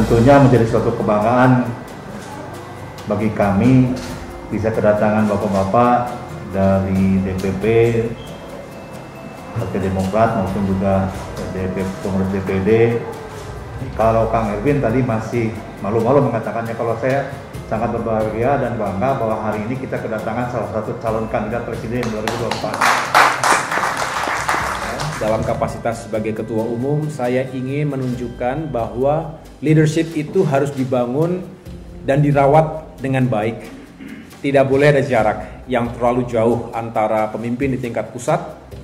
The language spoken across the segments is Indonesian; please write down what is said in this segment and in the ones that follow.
Tentunya menjadi suatu kebanggaan bagi kami bisa kedatangan bapak-bapak dari DPP Partai Demokrat maupun juga pengurus DPD. Kalau Kang Erwin tadi masih malu-malu mengatakannya, kalau saya sangat berbahagia dan bangga bahwa hari ini kita kedatangan salah satu calon kandidat presiden 2024. Dalam kapasitas sebagai ketua umum, saya ingin menunjukkan bahwa leadership itu harus dibangun dan dirawat dengan baik. Tidak boleh ada jarak yang terlalu jauh antara pemimpin di tingkat pusat,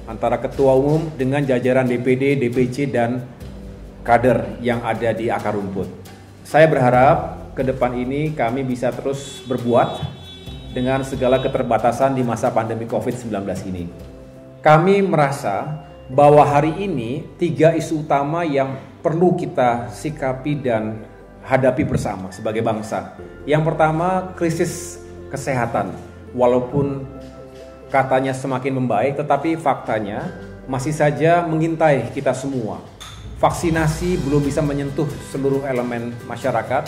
antara ketua umum dengan jajaran DPD, DPC, dan kader yang ada di akar rumput. Saya berharap ke depan ini kami bisa terus berbuat dengan segala keterbatasan di masa pandemi COVID-19 ini. Kami merasa bahwa hari ini 3 isu utama yang perlu kita sikapi dan hadapi bersama sebagai bangsa. Yang pertama, krisis kesehatan. Walaupun katanya semakin membaik, tetapi faktanya masih saja mengintai kita semua. Vaksinasi belum bisa menyentuh seluruh elemen masyarakat,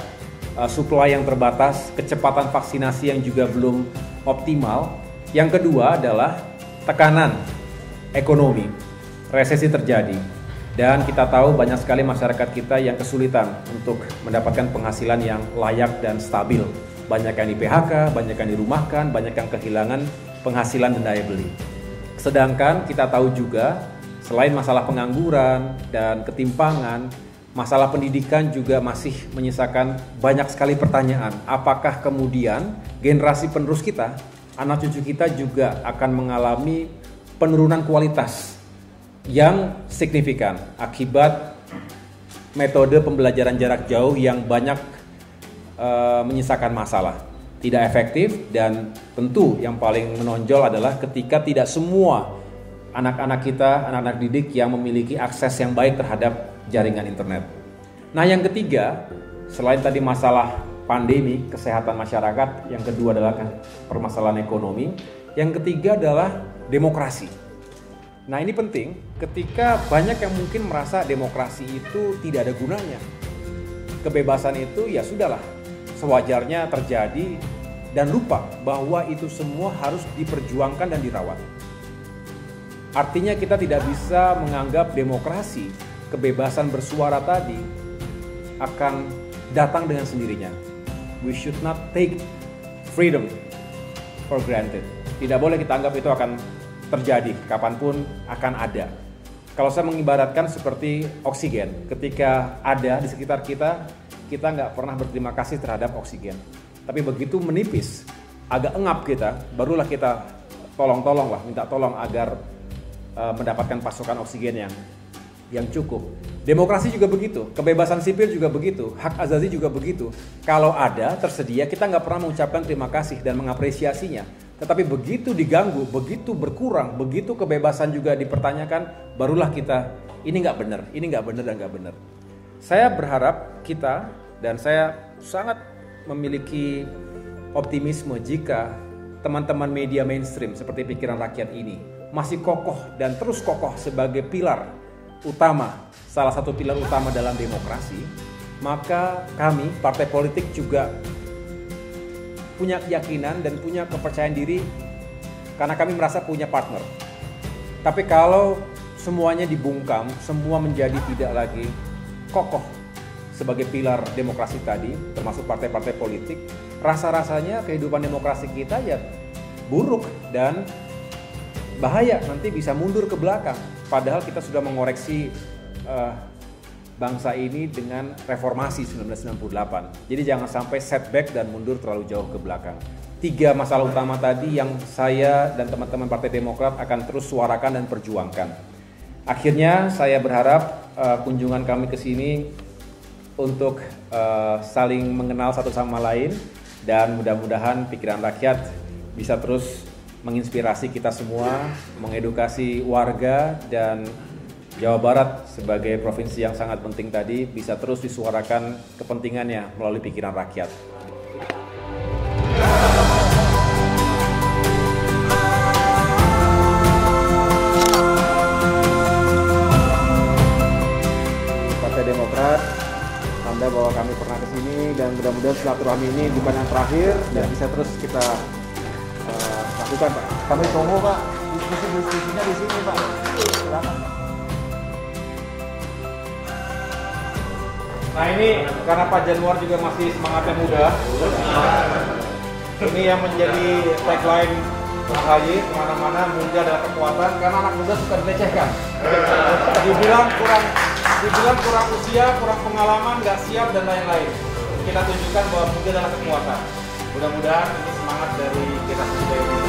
suplai yang terbatas, kecepatan vaksinasi yang juga belum optimal. Yang kedua adalah tekanan ekonomi. Resesi terjadi dan kita tahu banyak sekali masyarakat kita yang kesulitan untuk mendapatkan penghasilan yang layak dan stabil. Banyak yang di PHK, banyak yang dirumahkan, banyak yang kehilangan penghasilan dan daya beli. Sedangkan kita tahu juga selain masalah pengangguran dan ketimpangan, masalah pendidikan juga masih menyisakan banyak sekali pertanyaan. Apakah kemudian generasi penerus kita, anak cucu kita juga akan mengalami penurunan kualitas yang signifikan akibat metode pembelajaran jarak jauh yang banyak menyisakan masalah, tidak efektif, dan tentu yang paling menonjol adalah ketika tidak semua anak-anak kita, anak-anak didik yang memiliki akses yang baik terhadap jaringan internet. Nah, yang ketiga, selain tadi masalah pandemi, kesehatan masyarakat, yang kedua adalah permasalahan ekonomi, yang ketiga adalah demokrasi. Nah, ini penting ketika banyak yang mungkin merasa demokrasi itu tidak ada gunanya. Kebebasan itu ya sudahlah, sewajarnya terjadi dan lupa bahwa itu semua harus diperjuangkan dan dirawat. Artinya kita tidak bisa menganggap demokrasi, kebebasan bersuara tadi akan datang dengan sendirinya. We should not take freedom for granted. Tidak boleh kita anggap itu akan terjadi, kapanpun akan ada. Kalau saya mengibaratkan seperti oksigen, ketika ada di sekitar kita, kita nggak pernah berterima kasih terhadap oksigen. Tapi begitu menipis, agak engap kita, barulah kita minta tolong agar mendapatkan pasokan oksigen yang cukup. Demokrasi juga begitu, kebebasan sipil juga begitu, hak azazi juga begitu. Kalau ada, tersedia, kita nggak pernah mengucapkan terima kasih dan mengapresiasinya. Tetapi begitu diganggu, begitu berkurang, begitu kebebasan juga dipertanyakan, barulah kita, ini nggak benar, ini nggak benar dan nggak benar. Saya berharap kita, dan saya sangat memiliki optimisme jika teman-teman media mainstream seperti Pikiran Rakyat ini masih kokoh dan terus kokoh sebagai pilar utama, salah satu pilar utama dalam demokrasi, maka kami, partai politik juga punya keyakinan dan punya kepercayaan diri karena kami merasa punya partner. Tapi kalau semuanya dibungkam, semua menjadi tidak lagi kokoh sebagai pilar demokrasi tadi, termasuk partai-partai politik, rasa-rasanya kehidupan demokrasi kita ya buruk dan bahaya, nanti bisa mundur ke belakang. Padahal kita sudah mengoreksi bangsa ini dengan reformasi 1998. Jadi jangan sampai setback dan mundur terlalu jauh ke belakang. 3 masalah utama tadi yang saya dan teman-teman Partai Demokrat akan terus suarakan dan perjuangkan. Akhirnya saya berharap kunjungan kami ke sini untuk saling mengenal satu sama lain, dan mudah-mudahan pikiran rakyat bisa terus menginspirasi kita semua, mengedukasi warga, dan Jawa Barat sebagai provinsi yang sangat penting tadi bisa terus disuarakan kepentingannya melalui pikiran rakyat. Partai Demokrat, tanda bahwa kami pernah ke sini dan mudah-mudahan silaturahmi ini bukan yang terakhir dan bisa terus kita lakukan, Pak. Kami tunggu, Pak, diskusi-diskusinya di sini, Pak. Silakan. Nah, ini karena Pak Januar juga masih semangatnya muda, ini yang menjadi tagline AHY kemana-mana, muda adalah kekuatan, karena anak muda suka dilecehkan. Dibilang kurang usia, kurang pengalaman, nggak siap dan lain-lain. Kita tunjukkan bahwa muda adalah kekuatan. Mudah-mudahan ini semangat dari kita semua.